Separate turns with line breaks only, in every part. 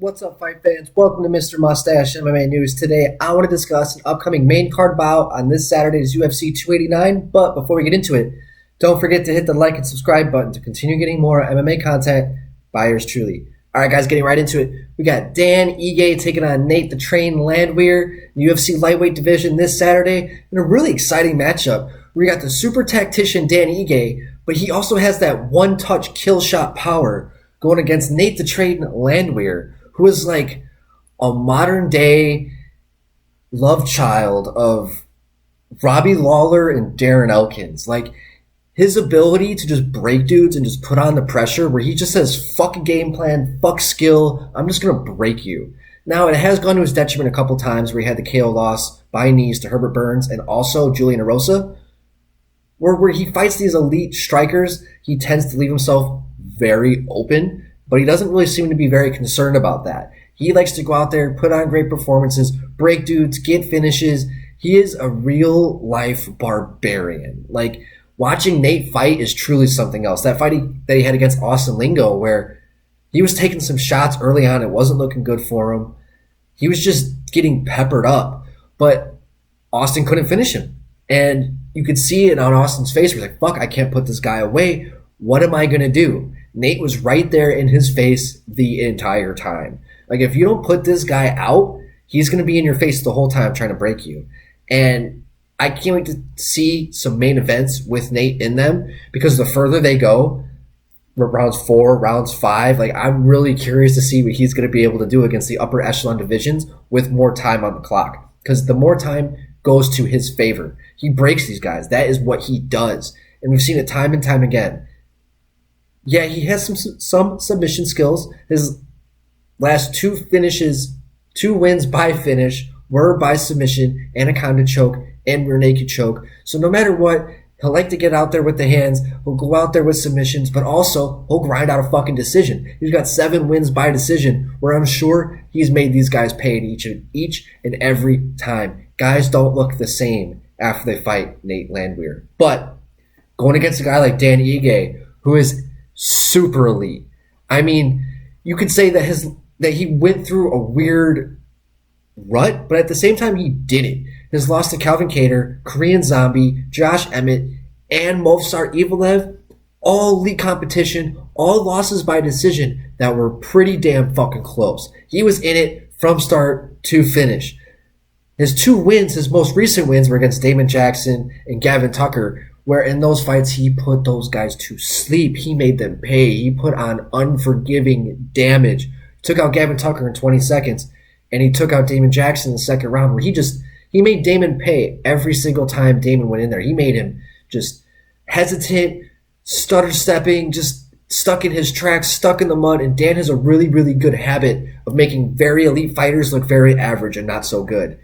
What's up, fight fans? Welcome to Mr. Mustache MMA News. Today, I want to discuss an upcoming main card bout on this Saturday's UFC 289. But before we get into it, don't forget to hit the like and subscribe button to continue getting more MMA content by yours truly. All right, guys, getting right into it. We got Dan Ige taking on Nate the Train Landwehr, UFC lightweight division this Saturday, in a really exciting matchup. We got the super tactician Dan Ige, but he also has that one-touch kill shot power going against Nate the Train Landwehr, who is like a modern-day love child of Robbie Lawler and Darren Elkins. Like, his ability to just break dudes and just put on the pressure where he just says, fuck a game plan, fuck skill, I'm just going to break you. Now, it has gone to his detriment a couple times where he had the KO loss by knees to Herbert Burns and also Julian Erosa, where he fights these elite strikers, he tends to leave himself very open, but he doesn't really seem to be very concerned about that. He likes to go out there, put on great performances, break dudes, get finishes. He is a real-life barbarian. Like, watching Nate fight is truly something else. That fight that he had against Austin Lingo, where he was taking some shots early on, it wasn't looking good for him. He was just getting peppered up, but Austin couldn't finish him. And you could see it on Austin's face. He was like, fuck, I can't put this guy away. What am I going to do? Nate was right there in his face the entire time. Like, if you don't put this guy out, he's going to be in your face the whole time trying to break you. And I can't wait to see some main events with Nate in them, because the further they go, rounds 4, rounds 5, like, I'm really curious to see what he's going to be able to do against the upper echelon divisions with more time on the clock, because the more time goes to his favor. He breaks these guys. That is what he does. And we've seen it time and time again. Yeah, he has some submission skills. His last 2 wins by finish were by submission, anaconda choke, and rear naked choke. So no matter what, he'll like to get out there with the hands. He'll go out there with submissions, but also he'll grind out a fucking decision. He's got 7 wins by decision, where I'm sure he's made these guys pay each and every time. Guys don't look the same after they fight Nate Landwehr. But going against a guy like Dan Ige, who is super elite. I mean, you could say that he went through a weird rut, but at the same time, he didn't. His loss to Calvin Kattar, Korean Zombie, Josh Emmett, and Movsar Evelev, all elite competition, all losses by decision that were pretty damn fucking close. He was in it from start to finish. His 2 wins, his most recent wins, were against Damon Jackson and Gavin Tucker, where in those fights he put those guys to sleep. He made them pay. He put on unforgiving damage. Took out Gavin Tucker in 20 seconds, and he took out Damon Jackson in the second round, where he made Damon pay every single time Damon went in there. He made him just hesitant, stutter-stepping, just stuck in his tracks, stuck in the mud, and Dan has a really, really good habit of making very elite fighters look very average and not so good.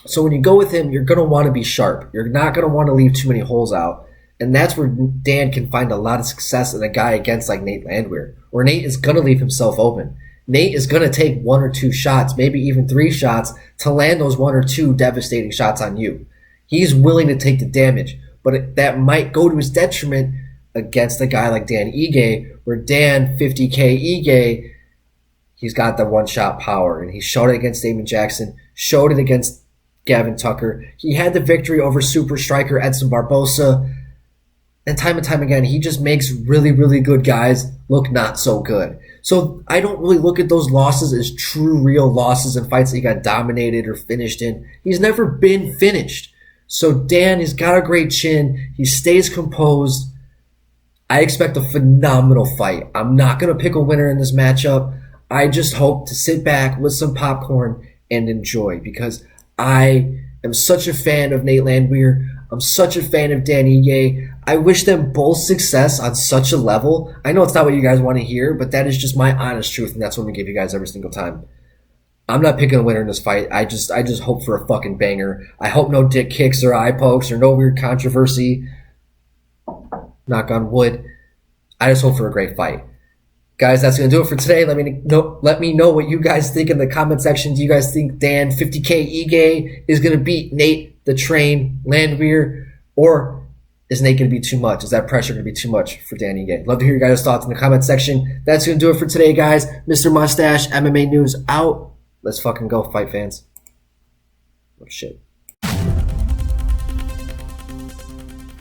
So when you go with him, you're going to want to be sharp. You're not going to want to leave too many holes out. And that's where Dan can find a lot of success in a guy against like Nate Landwehr, where Nate is going to leave himself open. Nate is going to take 1 or 2 shots, maybe even 3 shots, to land those 1 or 2 devastating shots on you. He's willing to take the damage, but that might go to his detriment against a guy like Dan Ige, where Dan, 50K Ige, he's got the one-shot power, and he showed it against Damon Jackson, showed it against Gavin Tucker. He had the victory over super striker Edson Barbosa. And time again, he just makes really, really good guys look not so good. So I don't really look at those losses as true, real losses in fights that he got dominated or finished in. He's never been finished. So Dan has got a great chin. He stays composed. I expect a phenomenal fight. I'm not going to pick a winner in this matchup. I just hope to sit back with some popcorn and enjoy, because I am such a fan of Nate Landwehr. I'm such a fan of Dan Ige. I wish them both success on such a level. I know it's not what you guys want to hear, but that is just my honest truth, and that's what I'm going to give you guys every single time. I'm not picking a winner in this fight. I just hope for a fucking banger. I hope no dick kicks or eye pokes or no weird controversy. Knock on wood. I just hope for a great fight. Guys, that's going to do it for today. Let me know what you guys think in the comment section. Do you guys think Dan 50K Ige is going to beat Nate the Train Landwehr? Or is Nate going to be too much? Is that pressure going to be too much for Danny Gay? Love to hear your guys' thoughts in the comment section. That's going to do it for today, guys. Mr. Mustache, MMA News out. Let's fucking go, fight fans. Oh, shit.